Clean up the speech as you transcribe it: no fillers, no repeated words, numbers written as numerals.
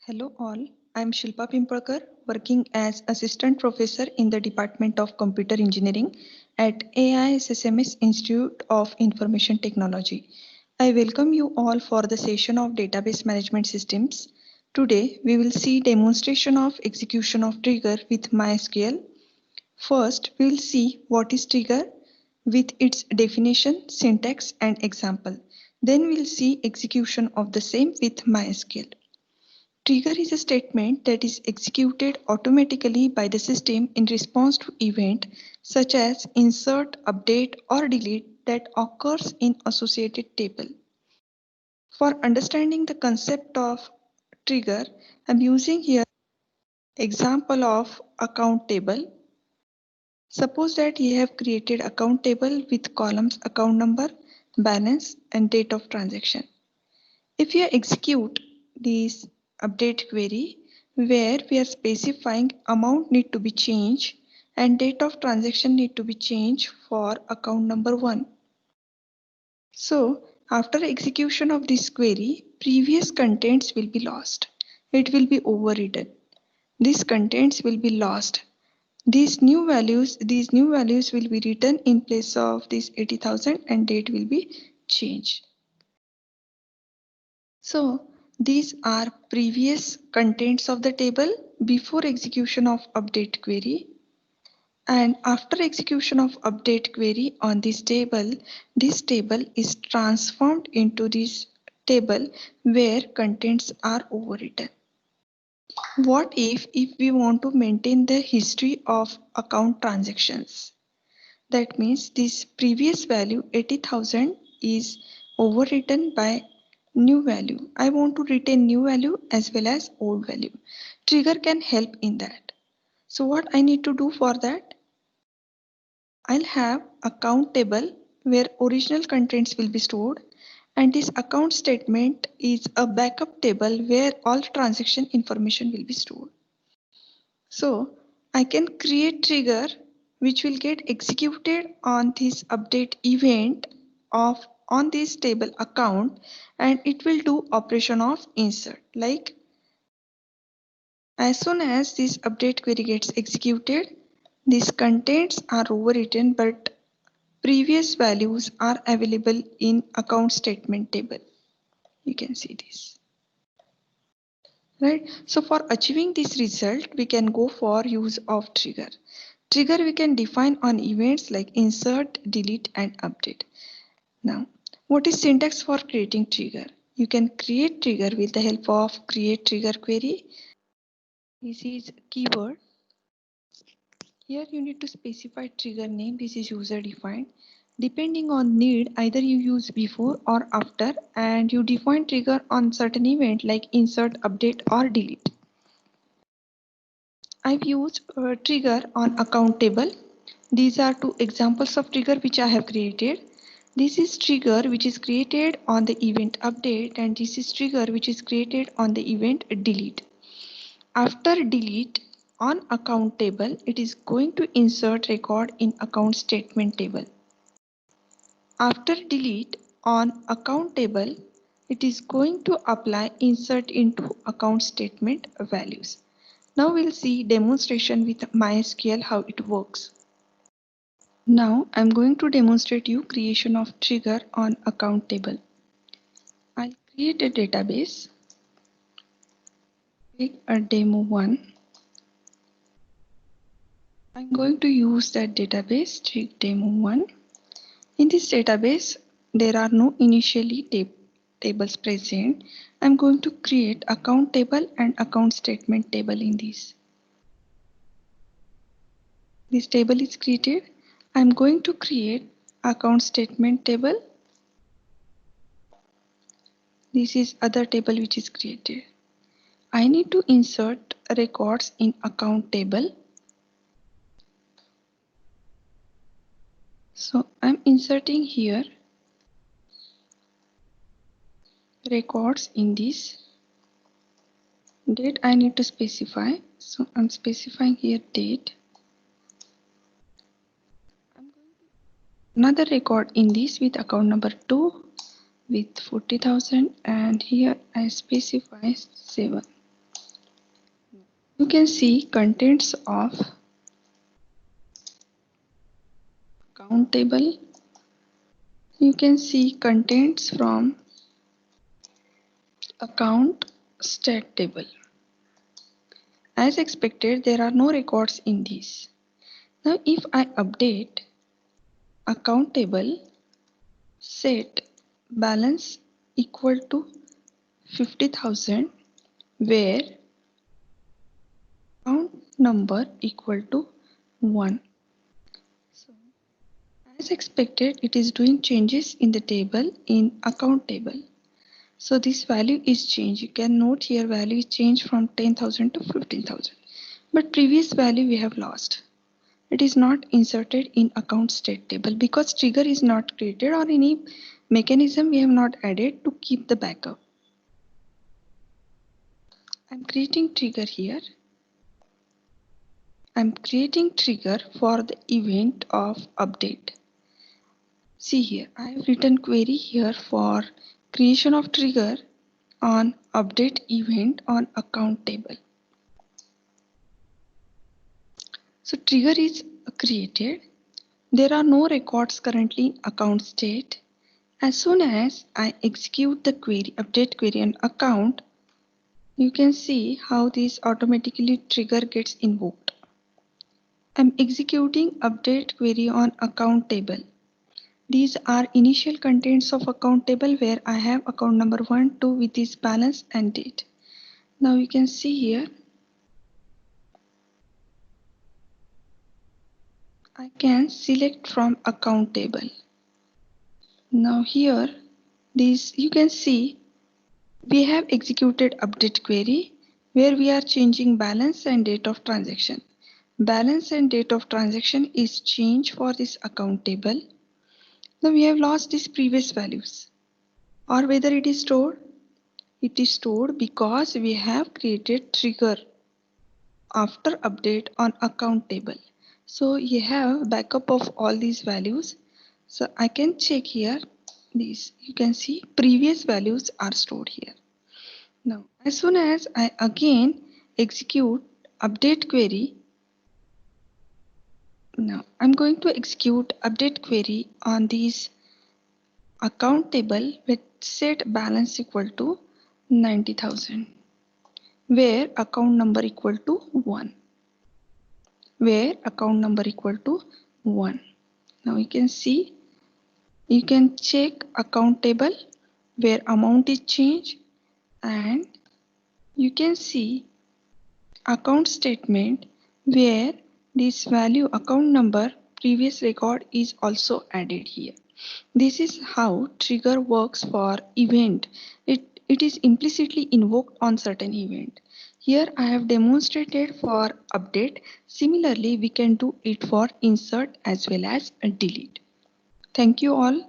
Hello all, I am Shilpa Pimpalkar, working as Assistant Professor in the Department of Computer Engineering at AISSMS Institute of Information Technology. I welcome you all for the session of Database Management Systems. Today we will see demonstration of execution of trigger with MySQL. First, we will see what is trigger with its definition, syntax and example. Then we will see execution of the same with MySQL. Trigger is a statement that is executed automatically by the system in response to event such as insert, update or delete that occurs in associated table. For understanding the concept of trigger, I am using here example of account table. Suppose that you have created account table with columns account number, balance and date of transaction. If you execute this update query where we are specifying amount need to be changed and date of transaction need to be changed for account number 1. So after execution of this query, previous contents will be lost. It will be overwritten. These contents will be lost. These new values will be written in place of this 80,000 and date will be changed. So these are previous contents of the table before execution of update query, and after execution of update query on this table is transformed into this table where contents are overwritten. What if we want to maintain the history of account transactions? That means this previous value 80,000 is overwritten by new value. I want to retain new value as well as old value. Trigger can help in that. So what I need to do for that? I'll have account table where original contents will be stored, and this account statement is a backup table where all transaction information will be stored. So I can create trigger which will get executed on this update event of on this table account, and it will do operation of insert. Like as soon as this update query gets executed, these contents are overwritten but previous values are available in account statement table. You can see this. Right. So for achieving this result, we can go for use of trigger. Trigger we can define on events like insert, delete and update. Now, what is syntax for creating trigger? You can create trigger with the help of create trigger query. This is keyword. Here you need to specify trigger name. This is user defined. Depending on need, either you use before or after, and you define trigger on certain event like insert, update or delete. I've used a trigger on account table. These are two examples of trigger which I have created. This is trigger which is created on the event update, and this is trigger which is created on the event delete. After delete on account table, it is going to insert record in account statement table. After delete on account table, it is going to apply insert into account statement values. Now we'll see demonstration with MySQL how it works. Now I'm going to demonstrate you creation of trigger on account table. I'll create a database, pick a demo 1. I'm going to use that database, demo 1. In this database, there are no initially tables present. I'm going to create account table and account statement table in this. This table is created. I'm going to create account statement table. This is other table which is created. I need to insert records in account table. So I'm inserting here records in this. Date I need to specify. So I'm specifying here date. Another record in this with account number 2 with 40,000, and here I specify 7. You can see contents of account table. You can see contents from account stat table. As expected, there are no records in this. Now if I update account table, set balance equal to 50,000, where account number equal to 1. So as expected, it is doing changes in the table in account table. So this value is changed. You can note here value is changed from 10,000 to 15,000. But previous value we have lost. It is not inserted in account state table because trigger is not created or any mechanism we have not added to keep the backup. I'm creating trigger here. I'm creating trigger for the event of update. See here, I have written query here for creation of trigger on update event on account table. So trigger is created. There are no records currently in account state. As soon as I execute the query, update query on account, you can see how this automatically trigger gets invoked. I'm executing update query on account table. These are initial contents of account table where I have account number 1, 2 with its balance and date. Now you can see here, I can select from account table. Now here, you can see we have executed update query where we are changing balance and date of transaction. Balance and date of transaction is changed for this account table. Now we have lost these previous values, or whether it is stored. It is stored because we have created trigger after update on account table. So you have backup of all these values. So I can check here these. You can see previous values are stored here. Now as soon as I again execute update query, now I'm going to execute update query on this account table with set balance equal to 90,000, where account number equal to 1. Where account number equal to 1. Now you can see, you can check account table where amount is changed, and you can see account statement where this value account number previous record is also added here. This is how trigger works for event. It is implicitly invoked on certain event. Here I have demonstrated for update. Similarly, we can do it for insert as well as delete. Thank you all.